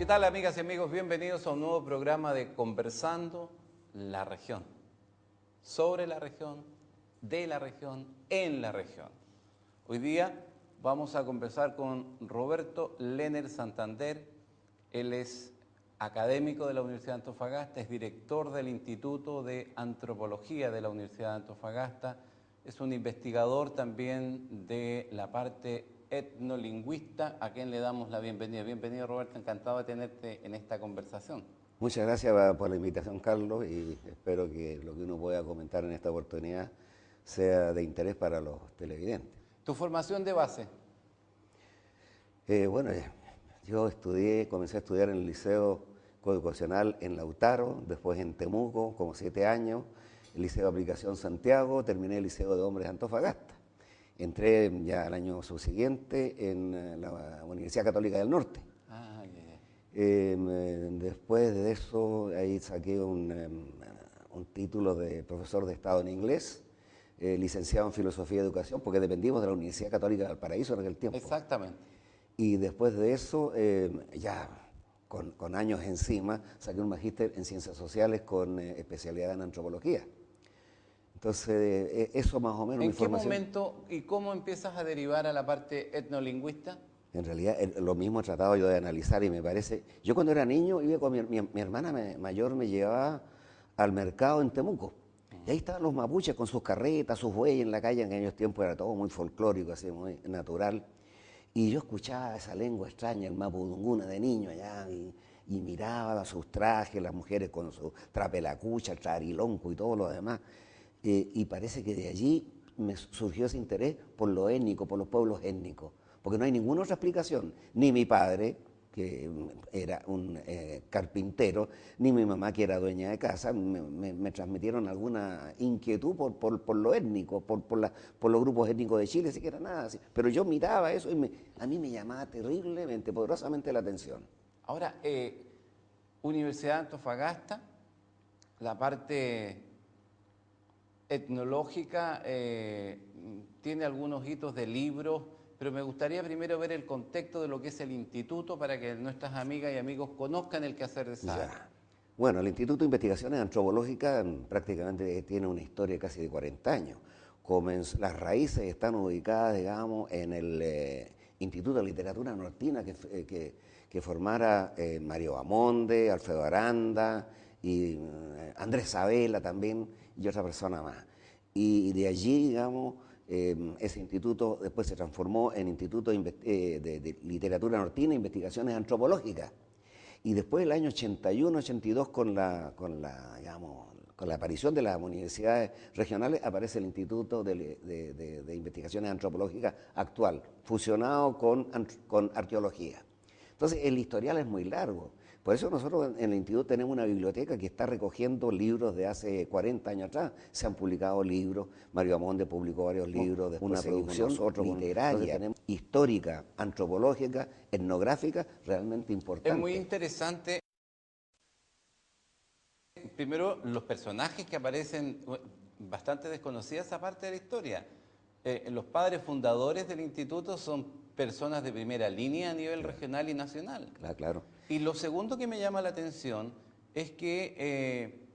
¿Qué tal, amigas y amigos? Bienvenidos a un nuevo programa de Conversando la Región. Sobre la región, de la región, en la región. Hoy día vamos a conversar con Roberto Lener Santander. Él es académico de la Universidad de Antofagasta, es director del Instituto de Antropología de la Universidad de Antofagasta, es un investigador también de la parte etnolingüista, a quien le damos la bienvenida. Bienvenido, Roberto, encantado de tenerte en esta conversación. Muchas gracias por la invitación, Carlos, y espero que lo que uno pueda comentar en esta oportunidad sea de interés para los televidentes. ¿Tu formación de base? Bueno, yo comencé a estudiar en el Liceo Coeducacional en Lautaro, después en Temuco, como 7 años, el Liceo de Aplicación Santiago, terminé el Liceo de Hombres de Antofagasta. Entré ya al año subsiguiente en la Universidad Católica del Norte. Después de eso, ahí saqué un título de profesor de Estado en inglés, licenciado en Filosofía y Educación, porque dependimos de la Universidad Católica de Valparaíso en aquel tiempo. Exactamente. Y después de eso, ya con años encima, saqué un magíster en Ciencias Sociales con especialidad en Antropología. Entonces, eso más o menos mi formación. ¿En qué momento y cómo empiezas a derivar a la parte etnolingüista? En realidad, lo mismo he tratado yo de analizar y me parece... Yo cuando era niño iba con mi hermana mayor, me llevaba al mercado en Temuco. Y ahí estaban los mapuches con sus carretas, sus bueyes en la calle. En aquellos tiempos era todo muy folclórico, así, muy natural. Y yo escuchaba esa lengua extraña, el mapudunguna de niño allá, y miraba sus trajes, las mujeres con su trapelacucha, el trarilonco y todo lo demás. Y parece que de allí me surgió ese interés por lo étnico, por los pueblos étnicos, porque no hay ninguna otra explicación. Ni mi padre, que era un carpintero, ni mi mamá, que era dueña de casa, me transmitieron alguna inquietud por lo étnico, por los grupos étnicos de Chile, siquiera nada así. Pero yo miraba eso y a mí me llamaba terriblemente, poderosamente la atención. Ahora, Universidad de Antofagasta, la parte etnológica tiene algunos hitos de libros, pero me gustaría primero ver el contexto de lo que es el instituto para que nuestras amigas y amigos conozcan el quehacer de esa área. Bueno, el Instituto de Investigaciones Antropológicas prácticamente tiene una historia casi de 40 años. Las raíces están ubicadas, digamos, en el Instituto de Literatura Nortina que formara Mario Bamonde, Alfredo Aranda y Andrés Sabela también, y otra persona más. Y de allí, digamos, ese instituto después se transformó en Instituto de Literatura Nortina e Investigaciones Antropológicas. Y después del año 81, 82, con la aparición de las universidades regionales, aparece el Instituto de Investigaciones Antropológicas actual, fusionado con arqueología. Entonces, el historial es muy largo. Por eso nosotros en el instituto tenemos una biblioteca que está recogiendo libros de hace 40 años atrás. Se han publicado libros, Mario Bamonde publicó varios libros, después una producción literaria, histórica, antropológica, etnográfica, realmente importante. Es muy interesante, primero, los personajes que aparecen, bastante desconocidas esa parte de la historia. Los padres fundadores del instituto son personas de primera línea a nivel regional y nacional. Claro. Y lo segundo que me llama la atención es que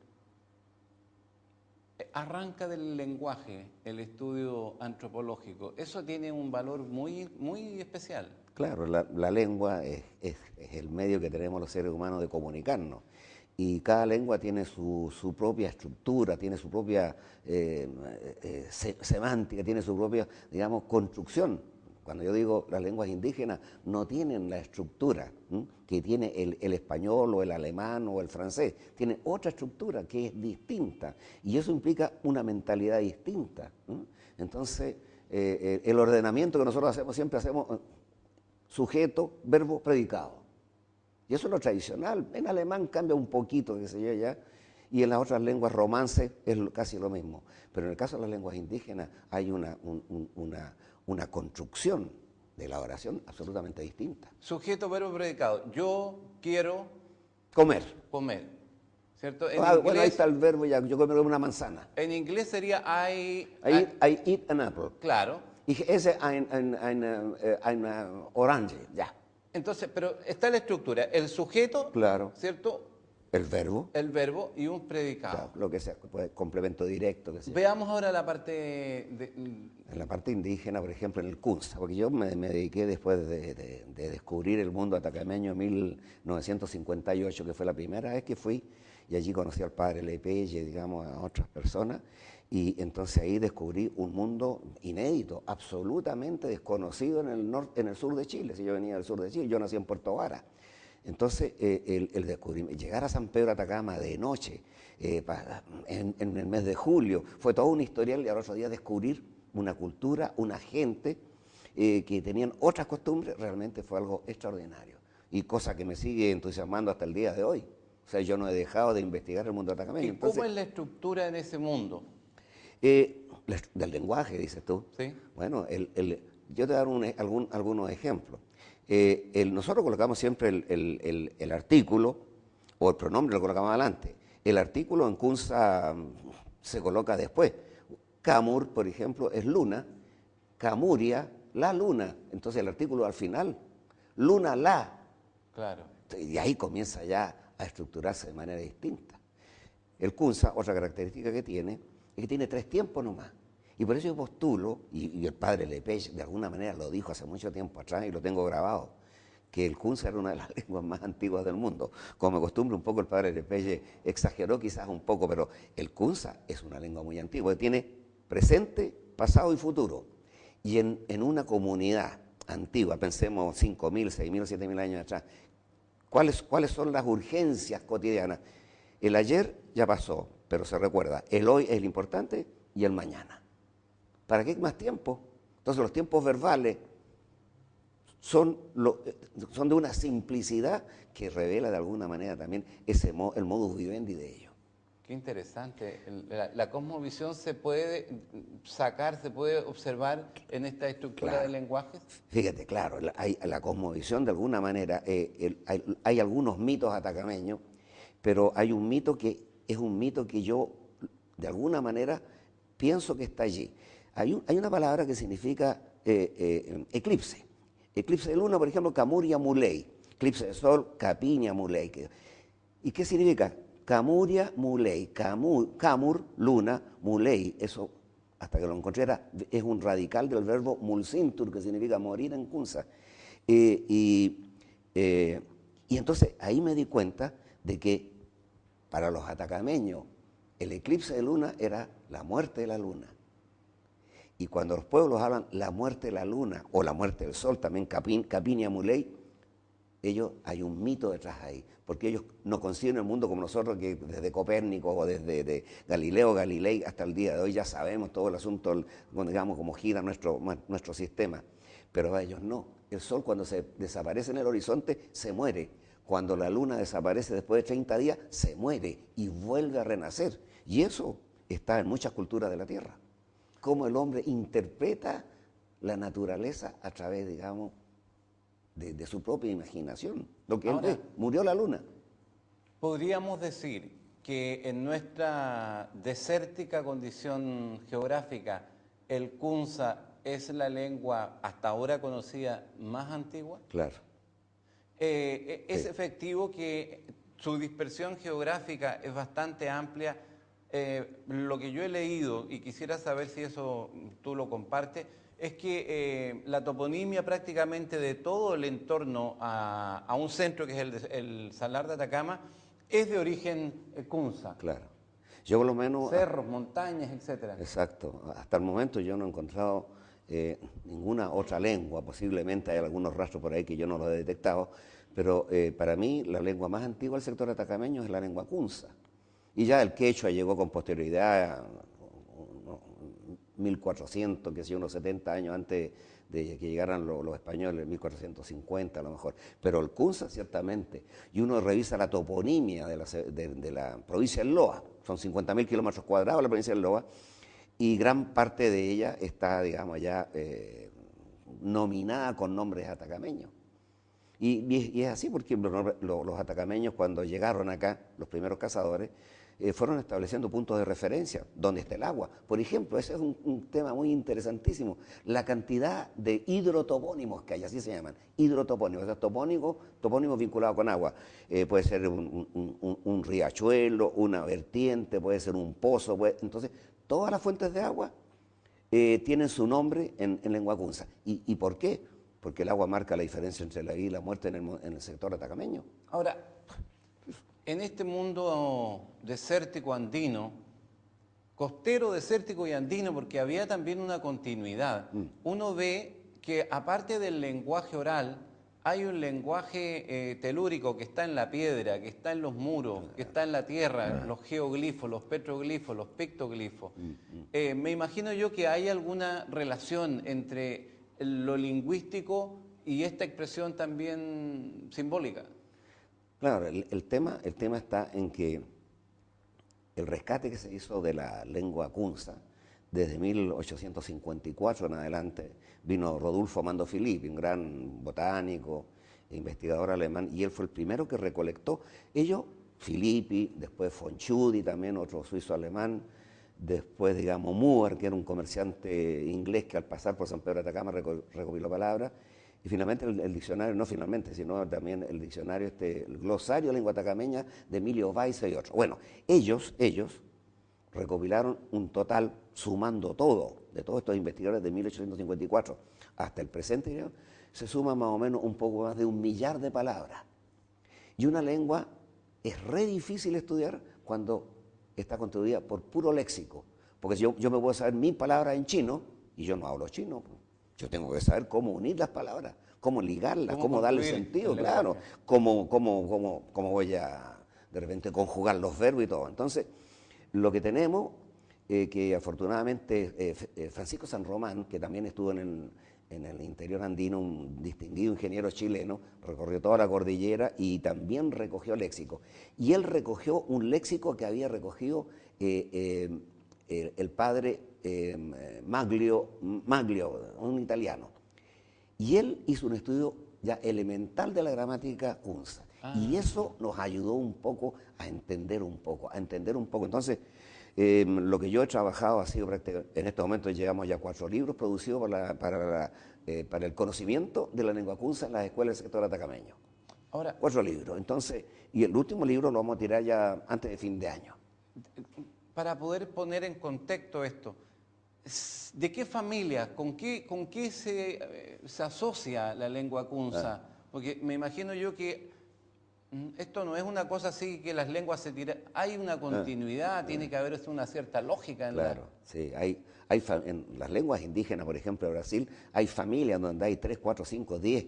arranca del lenguaje el estudio antropológico. Eso tiene un valor muy, muy especial. Claro, la lengua es el medio que tenemos los seres humanos de comunicarnos. Y cada lengua tiene su propia estructura, tiene su propia semántica, tiene su propia, digamos, construcción. Cuando yo digo las lenguas indígenas, no tienen la estructura que tiene el español o el alemán o el francés. Tienen otra estructura que es distinta y eso implica una mentalidad distinta. Entonces, el ordenamiento que nosotros siempre hacemos sujeto, verbo, predicado. Y eso es lo tradicional. En alemán cambia un poquito, qué sé yo, ya. Y en las otras lenguas romance es casi lo mismo. Pero en el caso de las lenguas indígenas hay una construcción de la oración absolutamente distinta. Sujeto, verbo, predicado. Yo quiero comer. ¿Cierto? Bueno, ahí está el verbo ya. Yo comer una manzana. En inglés sería I eat an apple. Claro. Ich esse ein Orange, ya. Entonces, pero está la estructura, el sujeto, Claro. ¿cierto? El verbo, El verbo y un predicado. claro, lo que sea, pues, complemento directo, que sea. Veamos ahora la parte de... En la parte indígena, por ejemplo, en el Kunza, porque yo me dediqué después de descubrir el mundo atacameño en 1958, que fue la primera vez que fui, y allí conocí al padre Lepelle, digamos, a otras personas, y entonces ahí descubrí un mundo inédito, absolutamente desconocido en el sur de Chile. Si yo venía del sur de Chile, yo nací en Puerto Vara. Entonces, el descubrimiento, llegar a San Pedro de Atacama de noche, en el mes de julio, fue todo un historial, y al otro día descubrir una cultura, una gente que tenían otras costumbres, realmente fue algo extraordinario. Y cosa que me sigue entusiasmando hasta el día de hoy. O sea, yo no he dejado de investigar el mundo atacameño. ¿Y Entonces, cómo es la estructura en ese mundo? del lenguaje, dices tú. ¿Sí? Bueno, yo te voy a dar algunos ejemplos. Nosotros colocamos siempre el artículo o el pronombre lo colocamos adelante. El artículo en Kunza se coloca después. Camur, por ejemplo, es luna. Camuria, la luna. Entonces el artículo al final. Luna, la. Claro. Y ahí comienza ya a estructurarse de manera distinta. El Kunza, otra característica que tiene, es que tiene 3 tiempos nomás. Y por eso yo postulo, y el padre Lepage de alguna manera lo dijo hace mucho tiempo atrás y lo tengo grabado, que el Kunza era una de las lenguas más antiguas del mundo. Como me costumbre un poco, el padre Lepage exageró quizás un poco, pero el Kunza es una lengua muy antigua, que tiene presente, pasado y futuro. Y en una comunidad antigua, pensemos 5.000, 6.000, 7.000 años atrás, ¿cuáles son las urgencias cotidianas? El ayer ya pasó, pero se recuerda. El hoy es lo importante y el mañana. ¿Para qué más tiempo? Entonces los tiempos verbales son de una simplicidad que revela de alguna manera también el modus vivendi de ellos. Qué interesante. La cosmovisión se puede sacar, se puede observar en esta estructura Claro. de lenguajes. Fíjate, claro, la cosmovisión de alguna manera, hay algunos mitos atacameños, pero hay un mito que es un mito que yo de alguna manera pienso que está allí. Hay una palabra que significa eclipse. Eclipse de luna, por ejemplo, Camuria Muley. Eclipse de sol, Capiña Muley. ¿Y qué significa? Camuria Muley. Camur, luna, Muley. Eso, hasta que lo encontré, es un radical del verbo mulcintur, que significa morir en Kunza. Y entonces ahí me di cuenta de que para los atacameños el eclipse de luna era la muerte de la luna. Y cuando los pueblos hablan la muerte de la luna o la muerte del sol, también Capiña Muley, hay un mito detrás ahí, porque ellos no conciben el mundo como nosotros, que desde Copérnico o desde Galileo Galilei hasta el día de hoy ya sabemos todo el asunto, digamos, cómo gira nuestro sistema, pero a ellos no. El sol, cuando se desaparece en el horizonte, se muere. Cuando la luna desaparece después de 30 días, se muere y vuelve a renacer. Y eso está en muchas culturas de la Tierra. Cómo el hombre interpreta la naturaleza a través, digamos, de su propia imaginación. Lo que él ve, murió la luna. Podríamos decir que en nuestra desértica condición geográfica, el Kunza es la lengua hasta ahora conocida más antigua. Claro. Es efectivo que su dispersión geográfica es bastante amplia. Lo que yo he leído, y quisiera saber si eso tú lo compartes, es que la toponimia prácticamente de todo el entorno a un centro que es el Salar de Atacama es de origen Kunza. Claro. Yo por lo menos... Cerros, montañas, etcétera. Exacto. Hasta el momento yo no he encontrado ninguna otra lengua. Posiblemente hay algunos rastros por ahí que yo no los he detectado, pero para mí la lengua más antigua del sector atacameño es la lengua Kunza. Y ya el quechua llegó con posterioridad, 1400, que sea unos 70 años antes de que llegaran los españoles, 1450 a lo mejor. Pero el Kunza ciertamente. Y uno revisa la toponimia de la provincia del Loa. Son 50.000 kilómetros cuadrados la provincia del Loa. Y gran parte de ella está, digamos, ya nominada con nombres atacameños. Y es así porque los atacameños, cuando llegaron acá, los primeros cazadores, fueron estableciendo puntos de referencia, donde está el agua. Por ejemplo, ese es un tema muy interesantísimo, la cantidad de hidrotopónimos que hay, así se llaman, hidrotopónimos, o sea, topónimos vinculados con agua. Puede ser un riachuelo, una vertiente, puede ser un pozo, entonces todas las fuentes de agua tienen su nombre en lengua kunza. ¿Y por qué? Porque el agua marca la diferencia entre la vida y la muerte en el sector atacameño. Ahora, en este mundo desértico andino, costero, desértico y andino, porque había también una continuidad, uno ve que aparte del lenguaje oral, hay un lenguaje telúrico que está en la piedra, que está en los muros, que está en la tierra, los geoglifos, los petroglifos, los pictoglifos. Me imagino yo que hay alguna relación entre lo lingüístico y esta expresión también simbólica. Claro, el tema está en que el rescate que se hizo de la lengua kunza, desde 1854 en adelante, vino Rodolfo Amando Filippi, un gran botánico e investigador alemán, y él fue el primero que recolectó. Ellos, Filippi, después Fonchudi, también otro suizo-alemán, después, digamos, Moore, que era un comerciante inglés que al pasar por San Pedro de Atacama recopiló palabras, y finalmente el diccionario, no finalmente, sino también el diccionario, el glosario de lengua atacameña de Emilio Weisse y otros. Bueno, ellos recopilaron un total, sumando todo, de todos estos investigadores de 1854 hasta el presente, se suma más o menos un poco más de 1 millar de palabras. Y una lengua es re difícil estudiar cuando está constituida por puro léxico, porque yo me puedo saber 1000 palabras en chino y yo no hablo chino. Yo tengo que saber cómo unir las palabras, cómo ligarlas, cómo darle sentido, claro, cómo voy a de repente conjugar los verbos y todo. Entonces, lo que tenemos, que afortunadamente Francisco San Román, que también estuvo en el interior andino, un distinguido ingeniero chileno, recorrió toda la cordillera y también recogió léxico. Y él recogió un léxico que había recogido el padre Maglio, un italiano. Y él hizo un estudio ya elemental de la gramática kunza. Y eso nos ayudó un poco a entender un poco. Entonces, lo que yo he trabajado ha sido prácticamente, en estos momentos llegamos ya a 4 libros producidos para el conocimiento de la lengua kunza en las escuelas del sector atacameño. Ahora, 4 libros. Entonces, y el último libro lo vamos a tirar ya antes de fin de año. Para poder poner en contexto esto, ¿de qué familia, con qué se asocia la lengua kunza? Porque me imagino yo que esto no es una cosa así que las lenguas se tiran, hay una continuidad, tiene que haber una cierta lógica en sí, en las lenguas indígenas, por ejemplo, en Brasil, hay familias donde hay 3, 4, 5, 10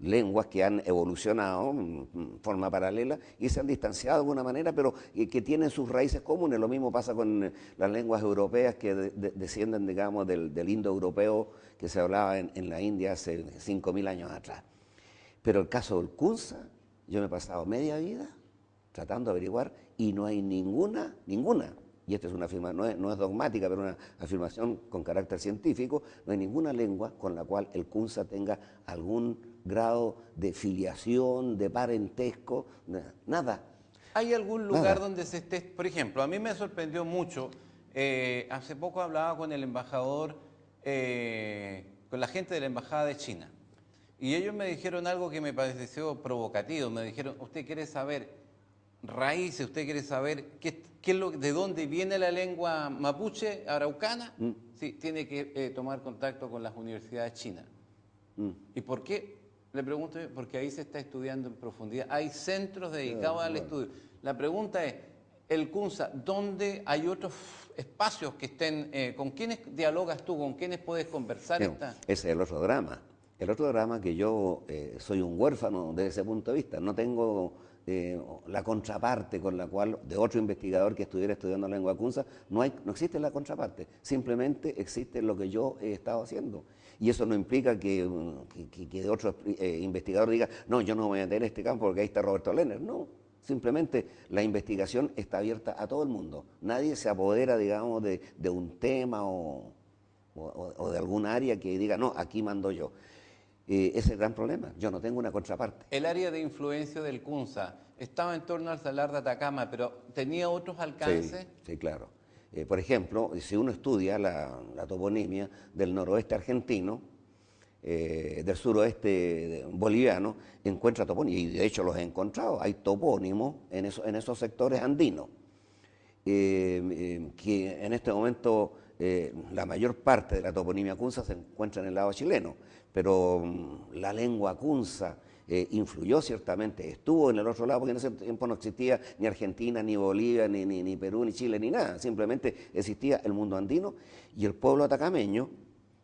lenguas que han evolucionado en forma paralela y se han distanciado de alguna manera, pero que tienen sus raíces comunes. Lo mismo pasa con las lenguas europeas que descienden, digamos, del indoeuropeo que se hablaba en la India hace 5000 años atrás. Pero el caso del kunza, yo me he pasado media vida tratando de averiguar y no hay ninguna, y esta es una afirmación, no es dogmática, pero una afirmación con carácter científico, no hay ninguna lengua con la cual el kunza tenga algún grado de filiación, de parentesco, nada. ¿Hay algún lugar donde se esté, por ejemplo, a mí me sorprendió mucho, hace poco hablaba con el embajador, con la gente de la embajada de China, y ellos me dijeron algo que me pareció provocativo, me dijeron, usted quiere saber raíces, usted quiere saber de dónde viene la lengua mapuche, araucana, sí, tiene que tomar contacto con las universidades chinas. ¿Y por qué? Le pregunto, porque ahí se está estudiando en profundidad. Hay centros dedicados al estudio. La pregunta es, el kunza, ¿dónde hay otros espacios que estén? ¿Con quiénes dialogas tú? ¿Con quiénes puedes conversar? Ese es el otro drama. El otro drama que yo soy un huérfano desde ese punto de vista. No tengo la contraparte con la cual, de otro investigador que estuviera estudiando lengua kunza, no existe la contraparte. Simplemente existe lo que yo he estado haciendo. Y eso no implica que otro investigador diga, no, yo no me voy a meter en este campo porque ahí está Roberto Lerner. No, simplemente la investigación está abierta a todo el mundo. Nadie se apodera, digamos, de un tema o de algún área que diga, no, aquí mando yo. Ese es el gran problema, yo no tengo una contraparte. El área de influencia del kunza, estaba en torno al Salar de Atacama, pero ¿tenía otros alcances? Sí, sí, claro. Por ejemplo, si uno estudia la toponimia del noroeste argentino, del suroeste boliviano, encuentra topónimos, y de hecho los he encontrado, hay topónimos en esos sectores andinos, que en este momento la mayor parte de la toponimia kunza se encuentra en el lado chileno, pero la lengua kunza influyó ciertamente, estuvo en el otro lado, porque en ese tiempo no existía ni Argentina, ni Bolivia, ni Perú, ni Chile, ni nada, simplemente existía el mundo andino, y el pueblo atacameño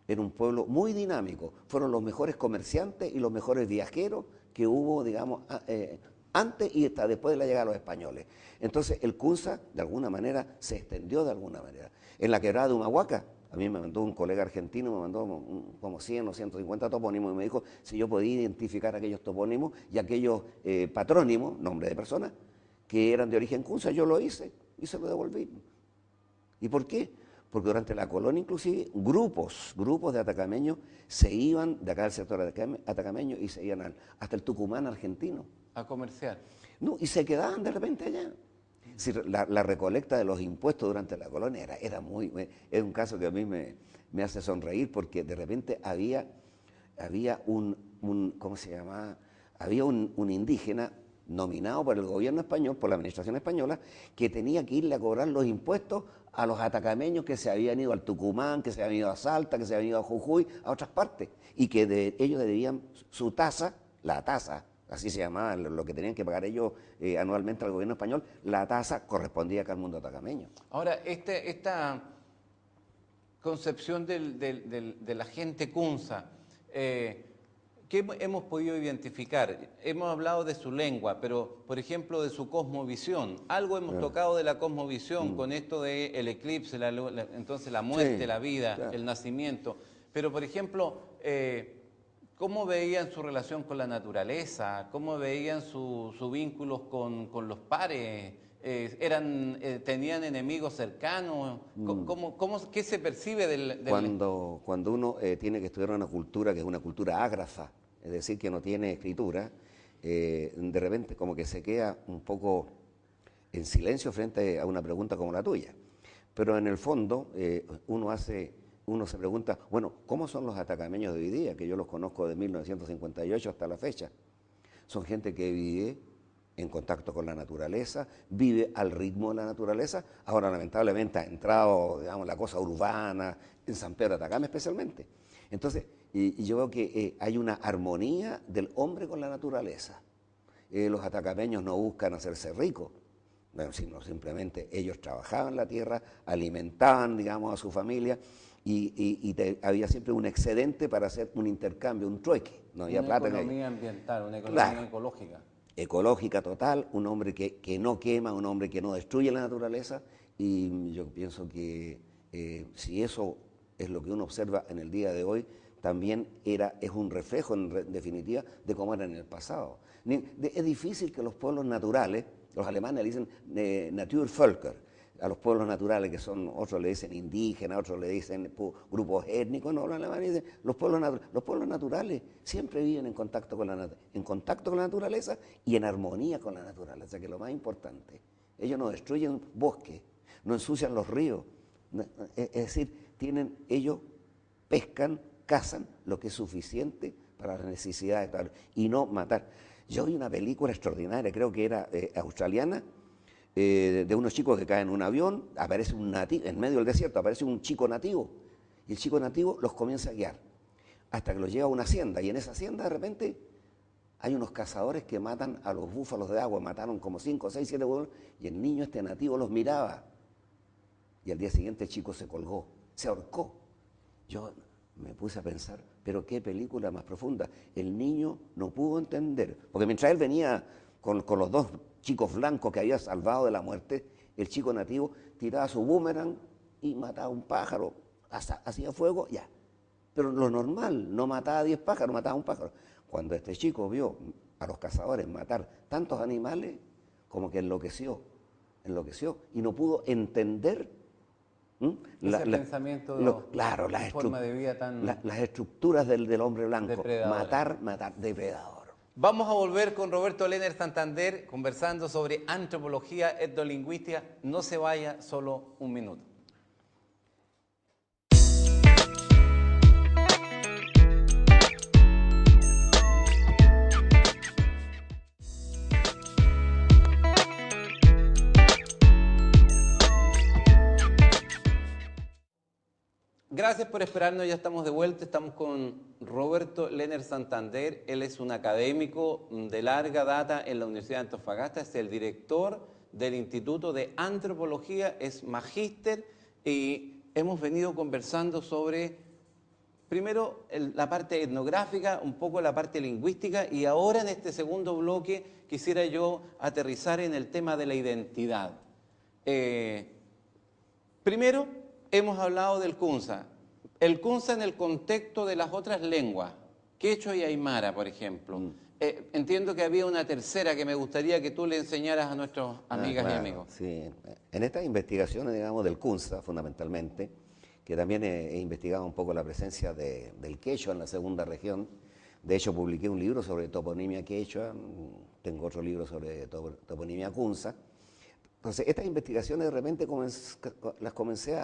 era un pueblo muy dinámico, fueron los mejores comerciantes y los mejores viajeros que hubo, digamos, antes y hasta después de la llegada de los españoles. Entonces el kunza, de alguna manera, se extendió de alguna manera. En la quebrada de Humahuaca, a mí me mandó un colega argentino, me mandó como 100 o 150 topónimos y me dijo si yo podía identificar aquellos topónimos y aquellos patrónimos, nombres de personas, que eran de origen kunza. Yo lo hice y se lo devolví. ¿Y por qué? Porque durante la colonia inclusive grupos de atacameños se iban de acá del sector atacameño y se iban hasta el Tucumán argentino. A comerciar. No, y se quedaban de repente allá. Si la recolecta de los impuestos durante la colonia era es un caso que a mí me hace sonreír, porque de repente había ¿cómo se llamaba? Había un indígena nominado por el gobierno español, por la administración española, que tenía que irle a cobrar los impuestos a los atacameños que se habían ido al Tucumán, que se habían ido a Salta, que se habían ido a Jujuy, a otras partes, y que ellos debían su tasa, la tasa, así se llamaba lo que tenían que pagar ellos anualmente al gobierno español, la tasa correspondía acá al mundo atacameño. Ahora, esta concepción de la gente kunza, ¿qué hemos podido identificar? Hemos hablado de su lengua, pero, por ejemplo, de su cosmovisión. Algo hemos tocado de la cosmovisión con esto del eclipse, entonces la muerte, Sí, la vida, claro. el nacimiento. Pero, por ejemplo, ¿cómo veían su relación con la naturaleza? ¿Cómo veían sus vínculos con los pares? ¿Tenían enemigos cercanos? ¿Qué se percibe del... Cuando uno tiene que estudiar una cultura que es una cultura ágrafa, es decir, que no tiene escritura, de repente como que se queda un poco en silencio frente a una pregunta como la tuya. Pero en el fondo uno se pregunta, bueno, ¿cómo son los atacameños de hoy día? Que yo los conozco de 1958 hasta la fecha. Son gente que vive en contacto con la naturaleza, vive al ritmo de la naturaleza. Ahora, lamentablemente, ha entrado, digamos, la cosa urbana, en San Pedro de Atacama especialmente. Entonces, y yo veo que hay una armonía del hombre con la naturaleza. Los atacameños no buscan hacerse ricos, bueno, sino simplemente ellos trabajaban la tierra, alimentaban, digamos, a su familia, había siempre un excedente para hacer un intercambio, un trueque. No había plata. Una economía ambiental, una economía ecológica. Ecológica total, un hombre que no quema, un hombre que no destruye la naturaleza, y yo pienso que si eso es lo que uno observa en el día de hoy, también es un reflejo, en definitiva, de cómo era en el pasado. Es difícil que los pueblos naturales, los alemanes le dicen Naturvölker, a los pueblos naturales, que son, otros le dicen indígenas, otros le dicen grupos étnicos, no, los alemanes dicen los pueblos naturales siempre viven en contacto con la naturaleza y en armonía con la naturaleza, que es lo más importante. Ellos no destruyen bosques, no ensucian los ríos, es decir, ellos pescan, cazan lo que es suficiente para las necesidades y no matar. Yo vi una película extraordinaria, creo que era australiana, de unos chicos que caen en un avión, aparece un nativo, en medio del desierto aparece un chico nativo, y el chico nativo los comienza a guiar, hasta que los lleva a una hacienda, y en esa hacienda de repente hay unos cazadores que matan a los búfalos de agua, mataron como 5, 6, 7 búfalos, y el niño nativo los miraba, y al día siguiente el chico se colgó, se ahorcó. Yo me puse a pensar, pero qué película más profunda. El niño no pudo entender, porque mientras él venía con los dos chicos blancos que había salvado de la muerte, el chico nativo tiraba su boomerang y mataba un pájaro, hacía fuego, ya. Pero lo normal, no mataba 10 pájaros, mataba un pájaro. Cuando este chico vio a los cazadores matar tantos animales, como que enloqueció, y no pudo entender ese pensamiento de forma de vida tan las estructuras del hombre blanco. depredadora. Matar, depredador. Vamos a volver con Roberto Lener Santander conversando sobre antropología etnolingüística. No se vaya, solo un minuto. Gracias por esperarnos, ya estamos de vuelta, estamos con Roberto Lener Santander, él es un académico de larga data en la Universidad de Antofagasta, es el director del Instituto de Antropología, es magíster y hemos venido conversando sobre, primero, la parte etnográfica, un poco la parte lingüística y ahora en este segundo bloque quisiera yo aterrizar en el tema de la identidad. Primero, hemos hablado del Kunza. El Kunza en el contexto de las otras lenguas, quechua y aymara, por ejemplo. Entiendo que había una tercera que me gustaría que tú le enseñaras a nuestras amigas y amigos. Sí, en estas investigaciones, digamos, del Kunza, fundamentalmente, que también he investigado un poco la presencia del quechua en la segunda región. De hecho, publiqué un libro sobre toponimia quechua, tengo otro libro sobre toponimia Kunza. Entonces, estas investigaciones de repente las comencé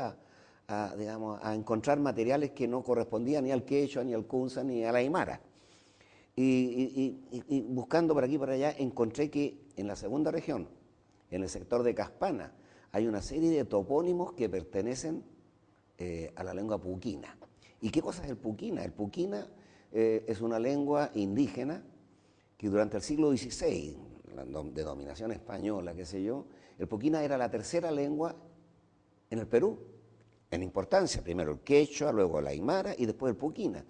digamos, a encontrar materiales que no correspondían ni al quechua, ni al Kunza, ni a la aymara. Y buscando por aquí y por allá, encontré que en la segunda región, en el sector de Caspana, hay una serie de topónimos que pertenecen a la lengua puquina. ¿Y qué cosa es el puquina? El puquina es una lengua indígena que durante el siglo XVI, de dominación española, qué sé yo, el puquina era la tercera lengua en el Perú, en importancia, primero el quechua, luego el aymara y después el puquina.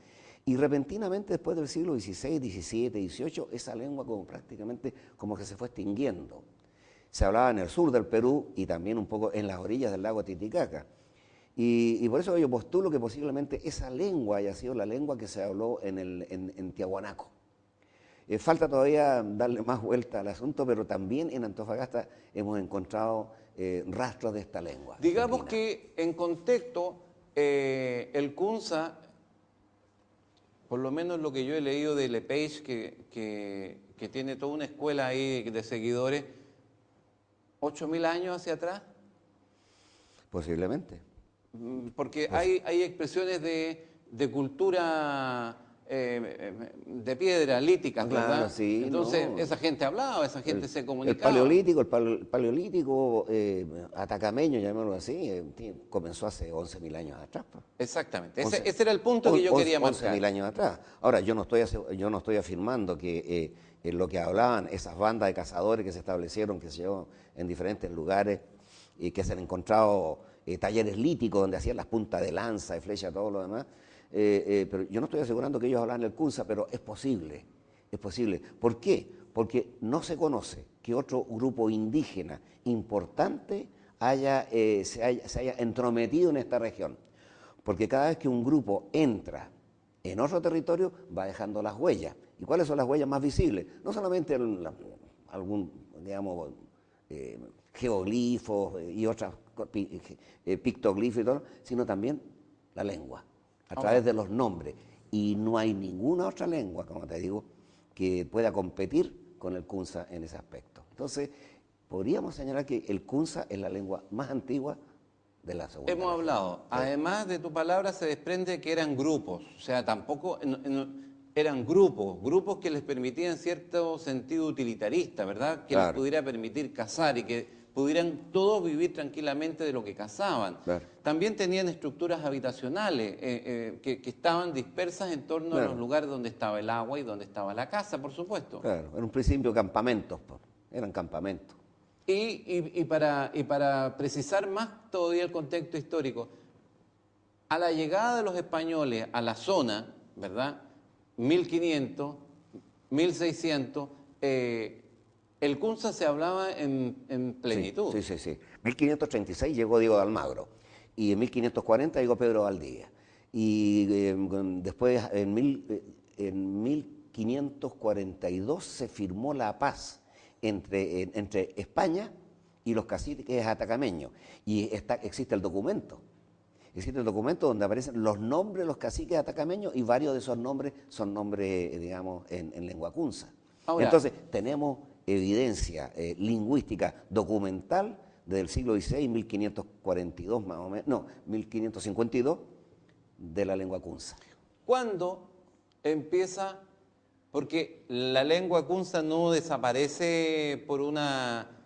Y repentinamente después del siglo XVI, XVII, XVIII, esa lengua prácticamente como que se fue extinguiendo. Se hablaba en el sur del Perú y también un poco en las orillas del lago Titicaca. Y por eso yo postulo que posiblemente esa lengua haya sido la lengua que se habló en Tiahuanaco. Falta todavía darle más vuelta al asunto, pero también en Antofagasta hemos encontrado rastros de esta lengua. Digamos que en contexto, el Kunza, por lo menos lo que yo he leído de Lepage, que tiene toda una escuela ahí de seguidores, 8.000 años hacia atrás. Posiblemente. Porque hay expresiones de cultura de piedra, líticas, claro, ¿verdad? Sí, entonces, no. esa gente hablaba, esa gente se comunicaba. El paleolítico atacameño, llamémoslo así, comenzó hace 11.000 años atrás. Exactamente, ese era el punto que yo quería marcar. 11.000 años atrás. Ahora, yo no estoy afirmando que lo que hablaban esas bandas de cazadores que se establecieron, que se llevó en diferentes lugares y que se han encontrado talleres líticos donde hacían las puntas de lanza, de flecha, todo lo demás. Pero yo no estoy asegurando que ellos hablan el Kunza, pero es posible, es posible. ¿Por qué? Porque no se conoce que otro grupo indígena importante se haya entrometido en esta región. Porque cada vez que un grupo entra en otro territorio, va dejando las huellas. ¿Y cuáles son las huellas más visibles? No solamente algún, digamos, geoglifos y otras pictoglifos y todo, sino también la lengua, a través de los nombres. Y no hay ninguna otra lengua, como te digo, que pueda competir con el Kunza en ese aspecto. Entonces, podríamos señalar que el Kunza es la lengua más antigua de la segunda región. Hemos hablado, además de tu palabra se desprende que eran grupos, o sea, tampoco eran grupos que les permitían cierto sentido utilitarista, ¿verdad? Que les pudiera permitir cazar y que pudieran todos vivir tranquilamente de lo que cazaban. También tenían estructuras habitacionales que estaban dispersas en torno a los lugares donde estaba el agua y donde estaba la casa, por supuesto. Claro, en un principio campamentos, eran campamentos. Y para precisar más todavía el contexto histórico, a la llegada de los españoles a la zona, ¿verdad? 1500, 1600, el Kunza se hablaba en plenitud. Sí. 1536 llegó Diego de Almagro y en 1540 llegó Pedro Valdivia. Y después, en 1542, se firmó la paz entre España y los caciques atacameños. Y existe el documento. Existe el documento donde aparecen los nombres de los caciques atacameños y varios de esos nombres son nombres, digamos, en lengua Kunza. Ahora, Entonces, tenemos evidencia lingüística documental desde el siglo XVI, 1542 más o menos, no, 1552, de la lengua kunza. ¿cuándo empieza? Porque la lengua kunza no desaparece por una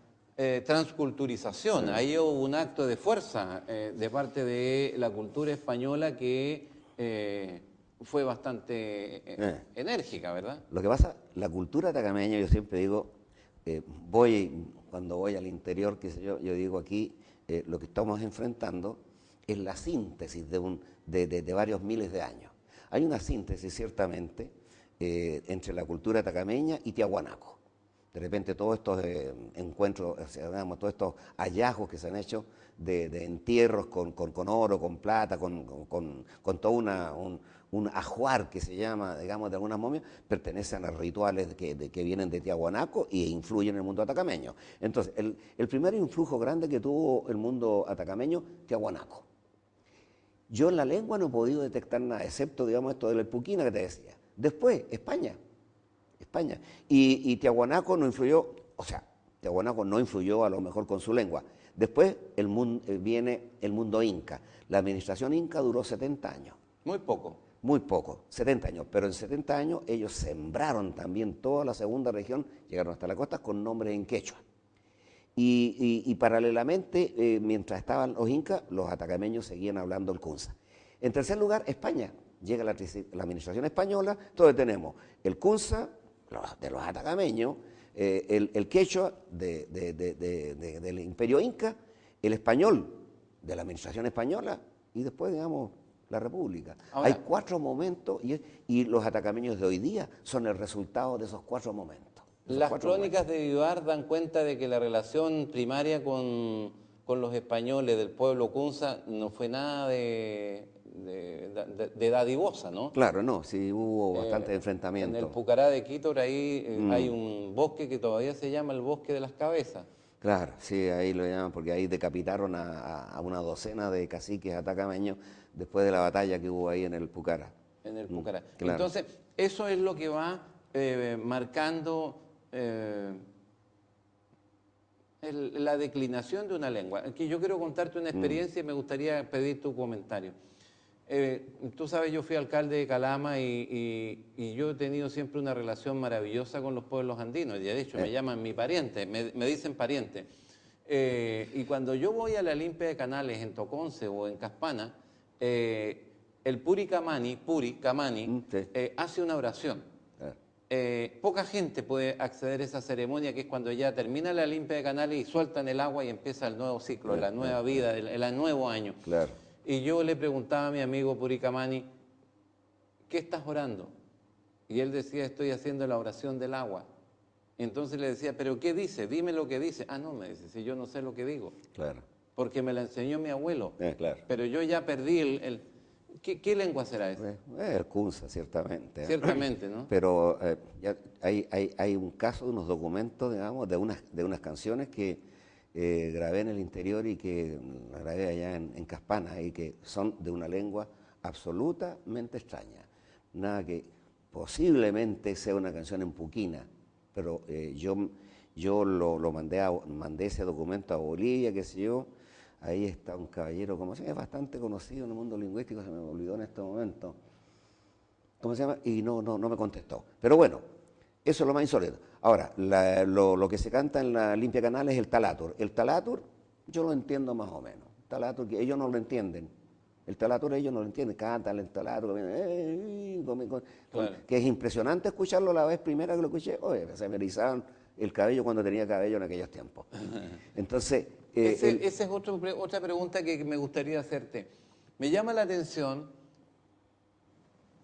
transculturización. Ahí hubo un acto de fuerza de parte de la cultura española que fue bastante enérgica, ¿verdad? Lo que pasa, la cultura atacameña, yo siempre digo, cuando voy al interior, qué sé yo, yo digo aquí, lo que estamos enfrentando es la síntesis de varios miles de años. Hay una síntesis, ciertamente, entre la cultura atacameña y Tiahuanaco. De repente todos estos encuentros, o sea, digamos, todos estos hallazgos que se han hecho de entierros con oro, con plata, con todo un ajuar que se llama, digamos, de algunas momias, pertenecen a rituales que vienen de Tiahuanaco e influyen en el mundo atacameño. Entonces, el primer influjo grande que tuvo el mundo atacameño, Tiahuanaco. Yo en la lengua no he podido detectar nada, excepto, digamos, esto de la Elpuquina que te decía. Después, España. Y Tiahuanaco no influyó, o sea, Tiahuanaco no influyó a lo mejor con su lengua. Después viene el mundo inca. La administración inca duró 70 años. Muy poco. Muy poco, 70 años. Pero en 70 años ellos sembraron también toda la segunda región, llegaron hasta la costa con nombres en quechua. Y paralelamente, mientras estaban los incas, los atacameños seguían hablando el kunza. En tercer lugar, España. Llega la administración española, entonces tenemos el kunza de los atacameños, el quechua del imperio inca, el español de la administración española y después, digamos, la república. Ahora, hay 4 momentos y los atacameños de hoy día son el resultado de esos 4 momentos. Las crónicas de Vivar dan cuenta de que la relación primaria con los españoles del pueblo kunza no fue nada de dadivosa, ¿no? Claro, no, sí hubo bastante enfrentamiento. En el Pucará de Quito, ahí hay un bosque que todavía se llama el Bosque de las Cabezas. Claro, sí, ahí lo llaman porque ahí decapitaron a una docena de caciques atacameños después de la batalla que hubo ahí en el Pucará. En el Pucará. Claro. Entonces, eso es lo que va marcando la declinación de una lengua. Aquí yo quiero contarte una experiencia y me gustaría pedir tu comentario. Tú sabes, yo fui alcalde de Calama y yo he tenido siempre una relación maravillosa con los pueblos andinos. Y de hecho me llaman mi pariente, me dicen pariente. Y cuando yo voy a la limpia de canales en Toconce o en Caspana, el Puri Camani Sí. hace una oración. Poca gente puede acceder a esa ceremonia, que es cuando ya termina la limpia de canales y sueltan el agua y empieza el nuevo ciclo, la nueva vida, el nuevo año. Claro. Y yo le preguntaba a mi amigo Puricamani, ¿qué estás orando? Y él decía, estoy haciendo la oración del agua. Entonces le decía, ¿pero qué dice? Dime lo que dice. Ah, no, me dice, si yo no sé lo que digo. Claro. Porque me la enseñó mi abuelo. Claro. Pero yo ya perdí ¿Qué lengua será esa? El kunza, ciertamente. Ciertamente, ¿no? Pero ya hay un caso de unos documentos, digamos, de unas canciones que grabé en el interior y que grabé allá en Caspana y que son de una lengua absolutamente extraña. Nada que posiblemente sea una canción en puquina, pero yo mandé ese documento a Bolivia, qué sé yo. Ahí está un caballero, como se llama, es bastante conocido en el mundo lingüístico, se me olvidó en este momento. ¿Cómo se llama? Y no me contestó. Pero bueno, eso es lo más insólito. Ahora, lo que se canta en la limpia canal es el talatur. El talatur yo lo entiendo más o menos. Talatur, que ellos no lo entienden. El talatur ellos no lo entienden. Cantan el talatur, Claro. que es impresionante escucharlo la vez primera que lo escuché. Oye, se me erizaban el cabello cuando tenía cabello en aquellos tiempos. Entonces... esa es otra pregunta que me gustaría hacerte. Me llama la atención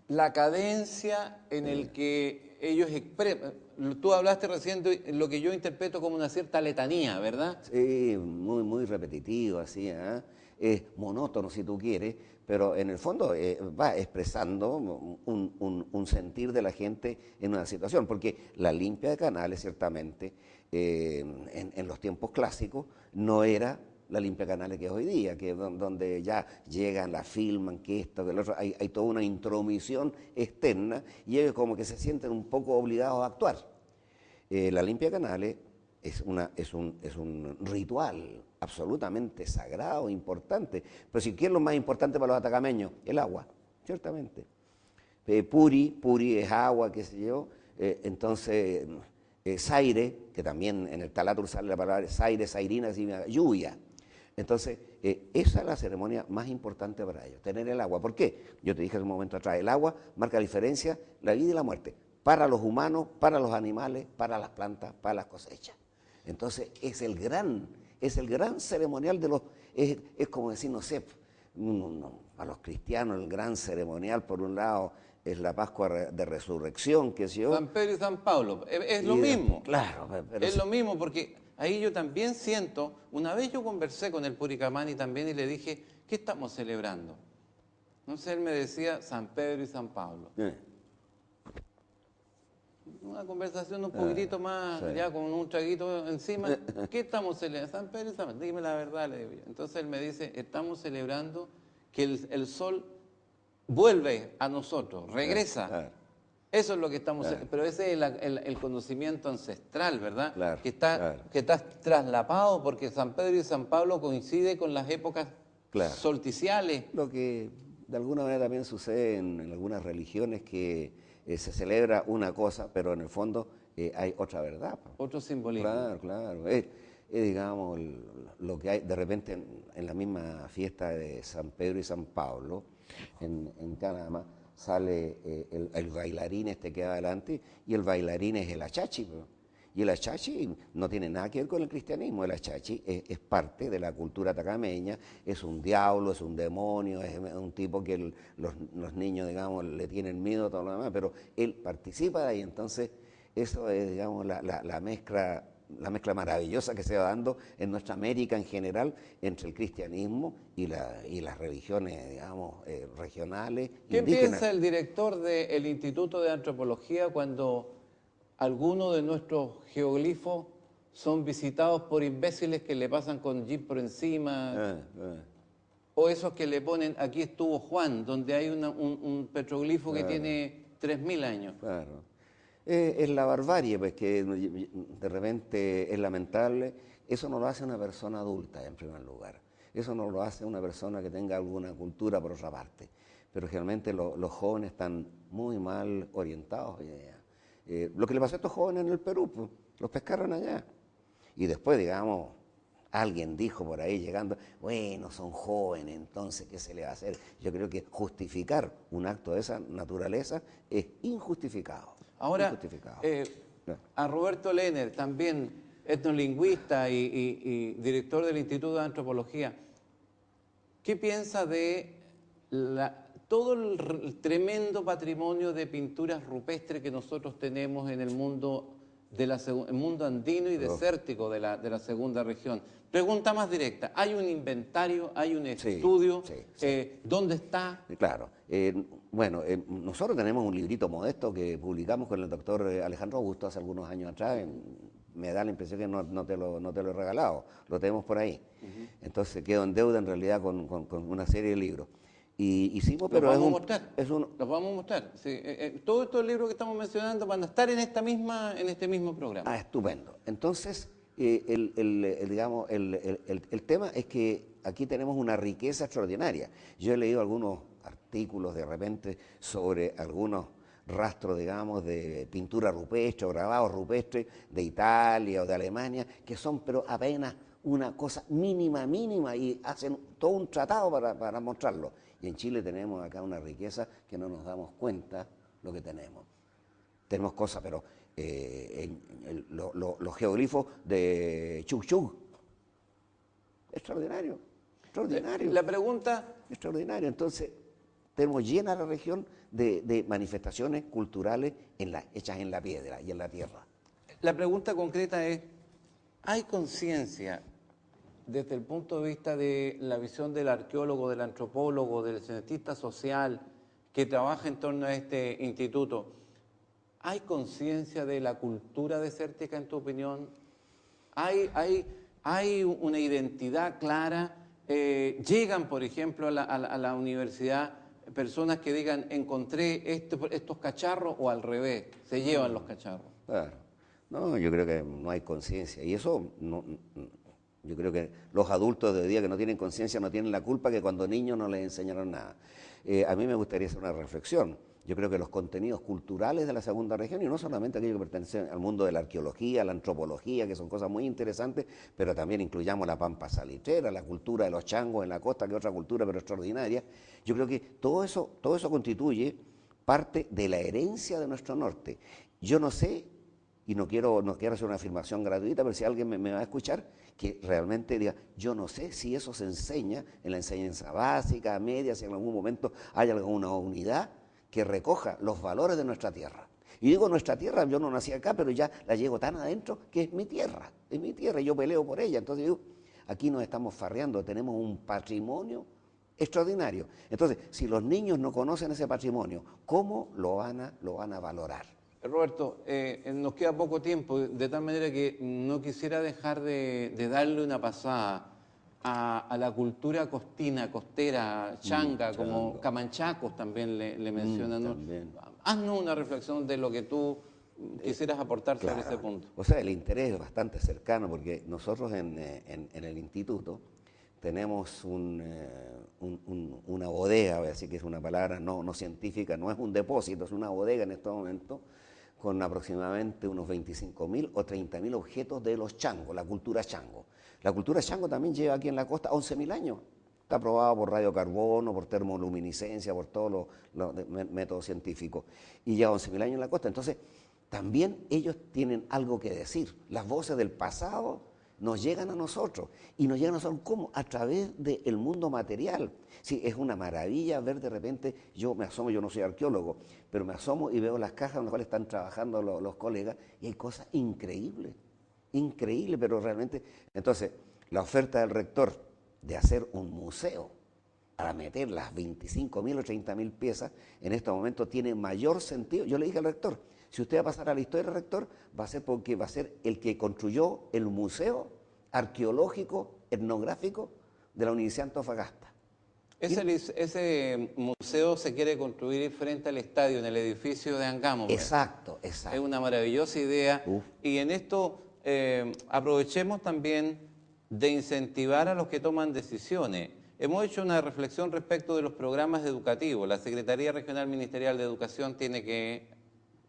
la cadencia en el que ellos expresan. Tú hablaste recién de lo que yo interpreto como una cierta letanía, ¿verdad? Sí, muy, muy repetitivo, así, es monótono si tú quieres, pero en el fondo va expresando un sentir de la gente en una situación, porque la limpia de canales, ciertamente, en los tiempos clásicos, no era la limpia de canales que es hoy día, que donde ya llegan, la filman, que esto, que lo otro, hay toda una intromisión externa y ellos como que se sienten un poco obligados a actuar. La limpia canales es un ritual absolutamente sagrado, importante. Pero si ¿qué es lo más importante para los atacameños? El agua, ciertamente. Puri es agua, qué sé yo. Entonces, Zaire, que también en el Talátur sale la palabra Zaire, Zairina, significa lluvia. Entonces, esa es la ceremonia más importante para ellos, tener el agua. ¿Por qué? Yo te dije hace un momento atrás, el agua marca la diferencia, la vida y la muerte, para los humanos, para los animales, para las plantas, para las cosechas. Entonces, es el gran ceremonial de los, es como decir, no sé, a los cristianos el gran ceremonial, por un lado, es la Pascua de Resurrección, que yo... San Pedro y San Pablo, es lo mismo. Claro, pero es lo mismo, porque ahí yo también siento, una vez yo conversé con el Puricamani también y le dije, ¿qué estamos celebrando? Entonces él me decía San Pedro y San Pablo. Una conversación un poquitito más, sí. ya con un traguito encima. ¿Qué estamos celebrando? San Pedro y San Pablo. Dime la verdad, le digo yo. Entonces él me dice, estamos celebrando que el sol vuelve a nosotros, regresa. Claro. Eso es lo que estamos... Claro. Pero ese es el conocimiento ancestral, ¿verdad? Claro, que está traslapado porque San Pedro y San Pablo coincide con las épocas solsticiales. Lo que de alguna manera también sucede en algunas religiones, que se celebra una cosa, pero en el fondo hay otra verdad. Otro simbolismo. Claro. Digamos, lo que hay de repente en la misma fiesta de San Pedro y San Pablo, en Canadá, sale el bailarín este que va adelante, y el bailarín es el achachi. Y el achachi no tiene nada que ver con el cristianismo. El achachi es parte de la cultura atacameña, es un diablo, es un demonio, es un tipo que los niños, digamos, le tienen miedo a todo lo demás, pero él participa de ahí. Entonces, eso es, digamos, la mezcla maravillosa que se va dando en nuestra América en general entre el cristianismo y las religiones, digamos, regionales. ¿Qué indígenas. piensa el director del Instituto de Antropología cuando algunos de nuestros geoglifos son visitados por imbéciles que le pasan con jeep por encima? O esos que le ponen, aquí estuvo Juan, donde hay un petroglifo que tiene 3.000 años. Claro. Es la barbarie, pues, que de repente es lamentable. Eso no lo hace una persona adulta, en primer lugar. Eso no lo hace una persona que tenga alguna cultura, por otra parte. Pero generalmente los jóvenes están muy mal orientados hoy día. Lo que le pasó a estos jóvenes en el Perú, pues, los pescaron allá. Y después, digamos, alguien dijo por ahí llegando, bueno, son jóvenes, entonces, ¿qué se le va a hacer? Yo creo que justificar un acto de esa naturaleza es injustificado. Ahora, a Roberto Lehner, también etnolingüista y director del Instituto de Antropología, ¿qué piensa de todo el tremendo patrimonio de pinturas rupestres que nosotros tenemos en el mundo, el mundo andino y desértico de la segunda región? Pregunta más directa, ¿hay un inventario, hay un estudio? Sí. ¿Dónde está? Claro. Bueno, nosotros tenemos un librito modesto que publicamos con el doctor Alejandro Augusto hace algunos años atrás. Me da la impresión que no te lo he regalado, lo tenemos por ahí. Entonces quedo en deuda en realidad con una serie de libros. Y hicimos, pero los vamos a mostrar. Sí, todos estos libros que estamos mencionando van a estar en este mismo programa. Ah, estupendo. Entonces, digamos, el tema es que aquí tenemos una riqueza extraordinaria. Yo he leído algunos artículos de repente sobre algunos rastros, digamos, de pintura rupestre o grabados rupestres de Italia o de Alemania, que son pero apenas una cosa mínima, y hacen todo un tratado para mostrarlo. Y en Chile tenemos acá una riqueza que no nos damos cuenta lo que tenemos. Tenemos cosas, pero los geoglifos de Chuk, extraordinario. La pregunta... Extraordinario. Entonces, tenemos llena la región de manifestaciones culturales hechas en la piedra y en la tierra. La pregunta concreta es, ¿hay conciencia desde el punto de vista de la visión del arqueólogo, del antropólogo, del cientista social que trabaja en torno a este instituto? ¿Hay conciencia de la cultura desértica, en tu opinión? ¿Hay una identidad clara? Llegan, por ejemplo, a la universidad personas que digan, encontré estos cacharros, o al revés, se llevan los cacharros. Claro. No, yo creo que no hay conciencia. Y eso, yo creo que los adultos de hoy día que no tienen conciencia no tienen la culpa que cuando niños no les enseñaron nada. A mí me gustaría hacer una reflexión. Yo creo que los contenidos culturales de la segunda región, y no solamente aquellos que pertenecen al mundo de la arqueología, la antropología, que son cosas muy interesantes, pero también incluyamos la pampa salitrera, la cultura de los changos en la costa, que es otra cultura pero extraordinaria. Yo creo que todo eso constituye parte de la herencia de nuestro norte. Yo no sé, y no quiero hacer una afirmación gratuita, pero si alguien me va a escuchar, que realmente diga, yo no sé si eso se enseña en la enseñanza básica, media, si en algún momento hay alguna unidad que recoja los valores de nuestra tierra. Y digo nuestra tierra, yo no nací acá, pero ya la llevo tan adentro que es mi tierra, y yo peleo por ella. Entonces digo, aquí nos estamos farreando, tenemos un patrimonio extraordinario. Entonces, si los niños no conocen ese patrimonio, ¿cómo lo van a valorar? Roberto, nos queda poco tiempo, de tal manera que no quisiera dejar de darle una pasada a la cultura costina, costera, changa, como Chango. camanchacos también le mencionan, ¿no? También. Haznos una reflexión de lo que tú quisieras aportar sobre ese Claro. punto. O sea, el interés es bastante cercano porque nosotros en el instituto tenemos una bodega, voy a decir que es una palabra no científica, no es un depósito, es una bodega en este momento con aproximadamente unos 25.000 o 30.000 objetos de los changos, la cultura chango. La cultura chango también lleva aquí en la costa 11.000 años. Está probada por radiocarbono, por termoluminiscencia, por todos los métodos científicos. Y lleva 11.000 años en la costa. Entonces, también ellos tienen algo que decir. Las voces del pasado nos llegan a nosotros. ¿Y nos llegan a nosotros cómo? A través del mundo material. Sí, es una maravilla ver de repente, yo me asomo, yo no soy arqueólogo, pero me asomo y veo las cajas en las cuales están trabajando los colegas y hay cosas increíbles, increíbles, pero realmente. Entonces, la oferta del rector de hacer un museo para meter las 25.000 o 30.000 piezas, en este momento tiene mayor sentido. Yo le dije al rector, si usted va a pasar a la historia, rector, va a ser porque va a ser el que construyó el museo arqueológico, etnográfico de la Universidad de Antofagasta. Ese museo se quiere construir frente al estadio, en el edificio de Angamos. Exacto, Es exacto. una maravillosa idea. Uf. Y en esto aprovechemos también de incentivar a los que toman decisiones. Hemos hecho una reflexión respecto de los programas educativos. La Secretaría Regional Ministerial de Educación tiene que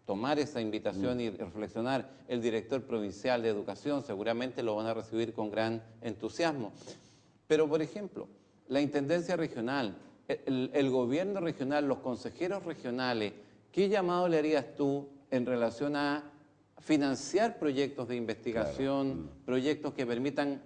tomar esa invitación y reflexionar. El director provincial de Educación seguramente lo van a recibir con gran entusiasmo. Pero, por ejemplo, la Intendencia Regional, el gobierno regional, los consejeros regionales, ¿qué llamado le harías tú en relación a financiar proyectos de investigación, proyectos que permitan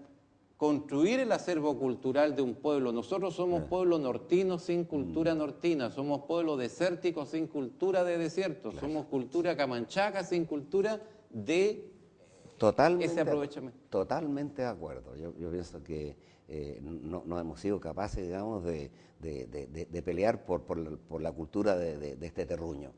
construir el acervo cultural de un pueblo? Nosotros somos pueblo nortino sin cultura nortina, somos pueblo desértico sin cultura de desierto, somos cultura camanchaca sin cultura de ese aprovechamiento. Totalmente de acuerdo. Yo pienso que no hemos sido capaces, digamos, de pelear por la cultura de este terruño.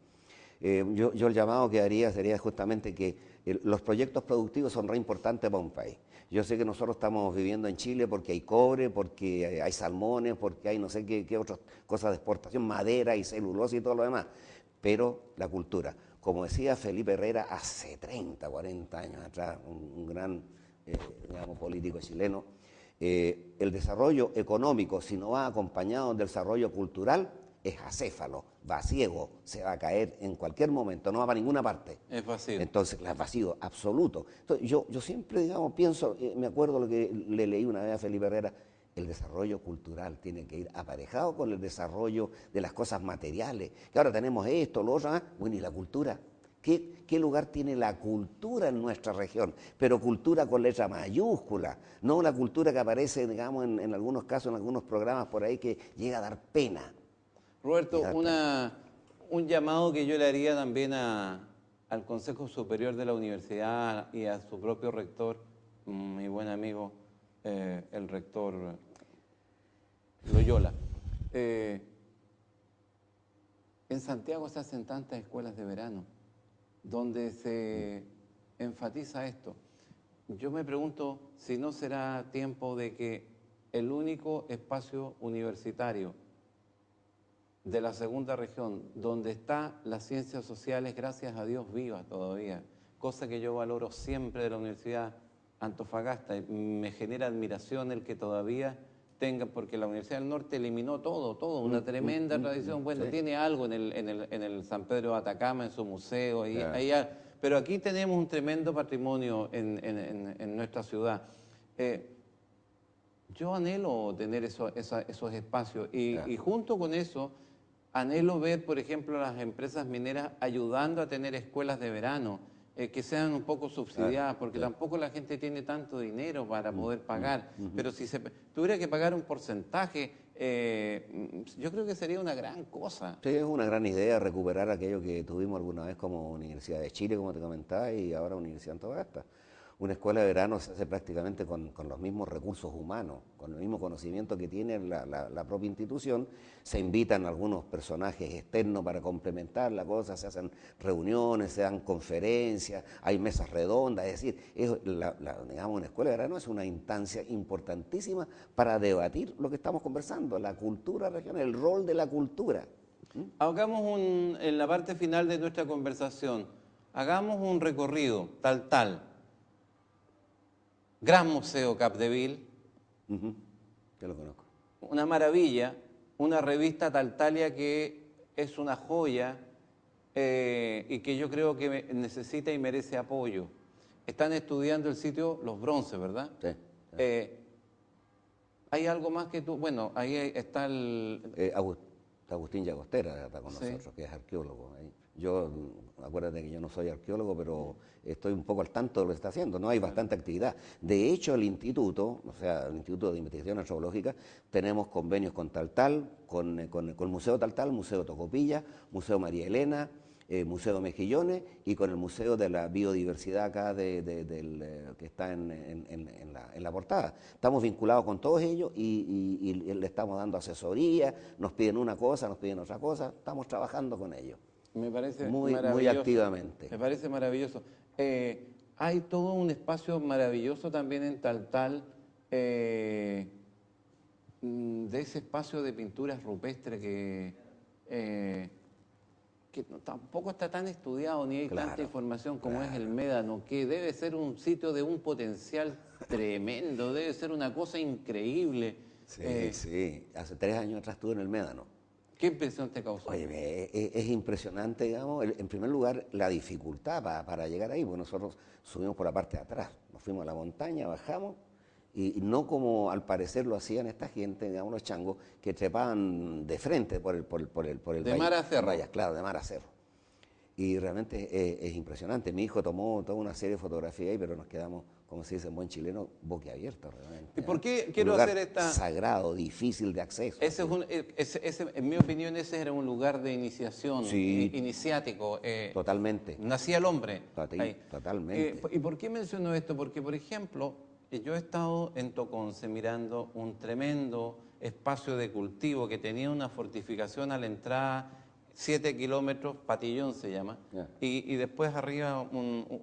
Yo el llamado que haría sería justamente que los proyectos productivos son re importantes para un país. Yo sé que nosotros estamos viviendo en Chile porque hay cobre, porque hay salmones, porque hay no sé qué otras cosas de exportación, madera y celulosa y todo lo demás, pero la cultura. Como decía Felipe Herrera hace 30, 40 años atrás, un gran digamos, político chileno, el desarrollo económico, si no va acompañado del desarrollo cultural, es acéfalo, va ciego, se va a caer en cualquier momento, no va para ninguna parte. Es vacío. Entonces, es vacío, absoluto. Entonces, yo siempre, digamos, pienso, me acuerdo lo que le leí una vez a Felipe Herrera, el desarrollo cultural tiene que ir aparejado con el desarrollo de las cosas materiales. Que ahora tenemos esto, lo otro, bueno, ¿y la cultura? ¿Qué lugar tiene la cultura en nuestra región? Pero cultura con letra mayúscula, no la cultura que aparece, digamos, en algunos casos, en algunos programas por ahí que llega a dar pena. Roberto, un llamado que yo le haría también al Consejo Superior de la Universidad y a su propio rector, mi buen amigo, el rector Loyola. En Santiago se hacen tantas escuelas de verano donde se enfatiza esto. Yo me pregunto si no será tiempo de que el único espacio universitario de la segunda región, donde está las ciencias sociales, gracias a Dios, viva todavía, cosa que yo valoro siempre de la Universidad Antofagasta. Y me genera admiración el que todavía tenga, porque la Universidad del Norte eliminó todo, una tremenda tradición. Bueno, sí. tiene algo en el San Pedro de Atacama, en su museo, Claro. pero aquí tenemos un tremendo patrimonio en nuestra ciudad. Yo anhelo tener esos espacios Claro. y junto con eso anhelo ver, por ejemplo, a las empresas mineras ayudando a tener escuelas de verano que sean un poco subsidiadas, porque sí. tampoco la gente tiene tanto dinero para poder pagar. Pero si se tuviera que pagar un porcentaje, yo creo que sería una gran cosa. Sí, es una gran idea recuperar aquello que tuvimos alguna vez como Universidad de Chile, como te comentaba, y ahora Universidad de Antofagasta. Una escuela de verano se hace prácticamente con los mismos recursos humanos, con el mismo conocimiento que tiene la propia institución. Se invitan algunos personajes externos para complementar la cosa, se hacen reuniones, se dan conferencias, hay mesas redondas, es decir, digamos, una escuela de verano es una instancia importantísima para debatir lo que estamos conversando, la cultura regional, el rol de la cultura. Hagamos en la parte final de nuestra conversación, hagamos un recorrido, tal. Gran Museo Capdeville, Yo lo conozco. una maravilla, una revista Taltalia que es una joya y que yo creo que necesita y merece apoyo. Están estudiando el sitio Los Bronces, ¿verdad? Sí. ¿Hay algo más que tú? Bueno, ahí está Agustín Llagostera está con nosotros, que es arqueólogo. Yo, acuérdate que yo no soy arqueólogo, pero estoy un poco al tanto de lo que está haciendo, ¿no? Hay bastante actividad. De hecho, el instituto, o sea, el Instituto de Investigación Antropológica, tenemos convenios con Taltal, con el Museo Taltal, Museo Tocopilla, Museo María Elena, Museo Mejillones y con el Museo de la Biodiversidad acá que está en la portada. Estamos vinculados con todos ellos y le estamos dando asesoría, nos piden una cosa, nos piden otra cosa, estamos trabajando con ellos. Me parece Muy maravilloso. activamente. Me parece maravilloso. Hay todo un espacio maravilloso también en Taltal, de ese espacio de pinturas rupestres que tampoco está tan estudiado ni hay tanta información como es el Médano, que debe ser un sitio de un potencial tremendo, debe ser una cosa increíble. Sí. Hace 3 años atrás estuve en el Médano. ¿Qué impresión te causó? Oye, es impresionante, digamos, en primer lugar, la dificultad para llegar ahí, porque nosotros subimos por la parte de atrás, nos fuimos a la montaña, bajamos, y no como al parecer lo hacían esta gente, digamos, los changos, que trepaban de frente por el de mar a cerro. Claro, de mar a cerro. Y realmente es impresionante. Mi hijo tomó toda una serie de fotografías ahí, pero nos quedamos, como se dice en buen chileno, boquiabiertos realmente. ¿Y por qué Un quiero lugar hacer esta...? sagrado, difícil de acceso. En mi opinión, ese era un lugar de iniciación, Sí. iniciático. Totalmente. Nacía el hombre. Totalmente. ¿Y por qué menciono esto? Porque, por ejemplo, yo he estado en Toconce mirando un tremendo espacio de cultivo que tenía una fortificación a la entrada, 7 kilómetros, Patillón se llama, y después arriba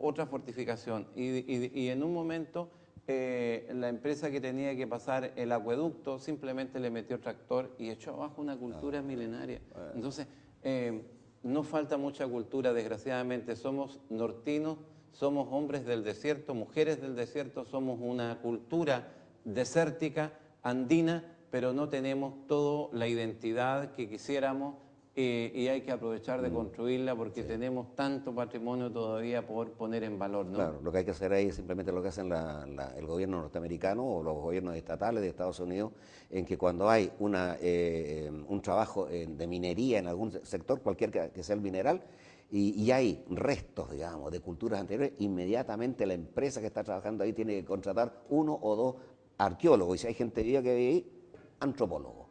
otra fortificación. Y en un momento la empresa que tenía que pasar el acueducto simplemente le metió tractor y echó abajo una cultura milenaria. Entonces, no falta mucha cultura, desgraciadamente. Somos nortinos, somos hombres del desierto, mujeres del desierto, somos una cultura desértica, andina, pero no tenemos toda la identidad que quisiéramos. Y hay que aprovechar de construirla porque tenemos tanto patrimonio todavía por poner en valor, ¿no? Claro, lo que hay que hacer ahí es simplemente lo que hacen el gobierno norteamericano o los gobiernos estatales de Estados Unidos, en que cuando hay un trabajo de minería en algún sector, cualquier que sea el mineral, y hay restos, digamos, de culturas anteriores, inmediatamente la empresa que está trabajando ahí tiene que contratar 1 o 2 arqueólogos, y si hay gente viva que vive ahí, antropólogos.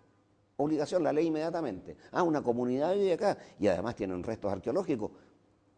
Obligación, la ley inmediatamente. Una comunidad vive acá y además tienen restos arqueológicos,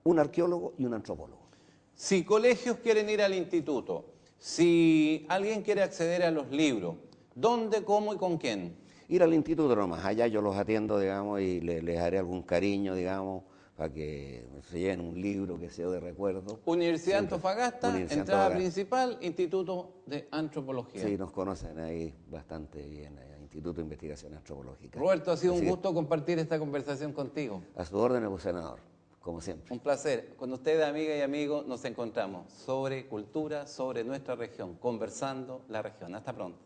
un arqueólogo y un antropólogo. Si colegios quieren ir al instituto, si alguien quiere acceder a los libros, ¿dónde, cómo y con quién? Ir al instituto nomás, allá yo los atiendo, digamos, y les haré algún cariño, digamos, para que se lleven un libro que sea de recuerdo. Universidad Antofagasta, entrada principal, Instituto de Antropología. Sí, nos conocen ahí bastante bien, Instituto de Investigación Antropológica. Roberto, ha sido un gusto compartir esta conversación contigo. A su orden, senador. como siempre. Un placer. Con ustedes, amigas y amigos, nos encontramos sobre cultura, sobre nuestra región, conversando la región. Hasta pronto.